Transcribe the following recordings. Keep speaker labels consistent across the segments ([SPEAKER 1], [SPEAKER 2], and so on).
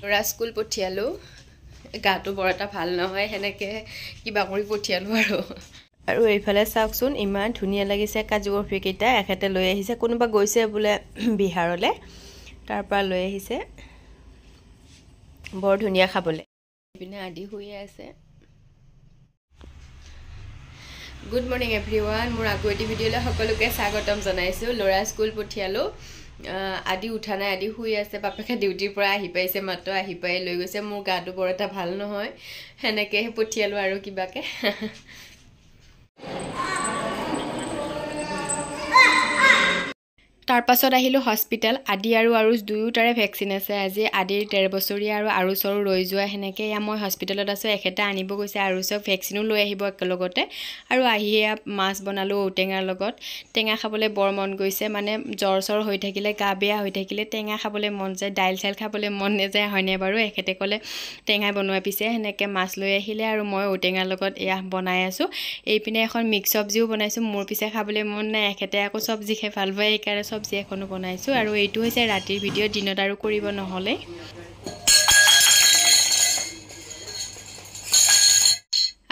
[SPEAKER 1] ল'ৰা স্কুল পঠিয়ালোঁ গাটো বৰ এটা ভাল নহয় সেনেকে কিবা কৰি পঠিয়ালোঁ আৰু এইফালে চাওকচোন ইমান ধুনীয়া লাগিছে কাজু বৰফিকেইটা এখেতে লৈ আহিছে কোনোবা গৈছে বোলে বিহাৰলৈ তাৰ পৰা লৈ আহিছে বৰ ধুনীয়া খাবলৈ পিনে আদি হৈ আছে গুড মৰ্নিং এভৰিৱান মোৰ আগৰ এটি ভিডিঅ'লৈ সকলোকে স্বাগতম জনাইছোঁ ল'ৰা স্কুল পঠিয়ালোঁ আদি উঠা নাই আদি শুই আছে বাপেকে ডিউটিৰ পৰা আহি পাইছে মাত্ৰ আহি পাই লৈ গৈছে মোৰ গাটো বৰ এটা ভাল নহয় সেনেকে পঠিয়ালোঁ আৰু কিবাকে তাৰ পাছত আহিলোঁ হস্পিটেল আদি আৰু দুয়োটাৰে ভেকচিন আছে আজি আদিৰ 13 বছৰীয়া আৰু আৰুচৰো ৰৈ যোৱা সেনেকৈ মই হস্পিটেলত আছোঁ এখেতে আনিব গৈছে আৰুচক ভেকচিনো লৈ আহিব একেলগতে আৰু আহি মাছ বনালোঁ ঔটেঙাৰ লগত টেঙা খাবলৈ বৰ মন গৈছে মানে জ্বৰ চৰ হৈ থাকিলে গা বেয়া হৈ থাকিলে টেঙা খাবলৈ মন যায় দাইল চাইল খাবলৈ মন নাযায় হয়নে বাৰু এখেতে ক'লে টেঙা বনোৱা পিছে সেনেকৈ মাছ লৈ আহিলে আৰু মই ঔটেঙাৰ লগত এয়া বনাই আছোঁ এইপিনে এখন মিক্স চব্জিও বনাইছোঁ মোৰ পিছে খাবলৈ মন নাই এখেতে আকৌ চব্জি খাই ভাল পায় সেইকাৰণে চব্জি এখনো বনাইছোঁ আৰু এইটো হৈছে ৰাতিৰ ভিডিঅ' দিনত আৰু কৰিব নহ'লে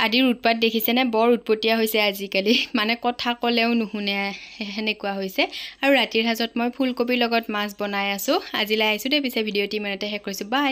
[SPEAKER 1] আদিৰ উৎপাত দেখিছেনে বৰ উৎপতীয়া হৈছে আজিকালি মানে কথা ক'লেও নুশুনে সেনেকুৱা হৈছে আৰু ৰাতিৰ সাজত মই ফুলকবিৰ লগত মাছ বনাই আছোঁ আজিলৈ আহিছোঁ দে পিছে ভিডিঅ'টি ইমানতে শেষ কৰিছোঁ বাই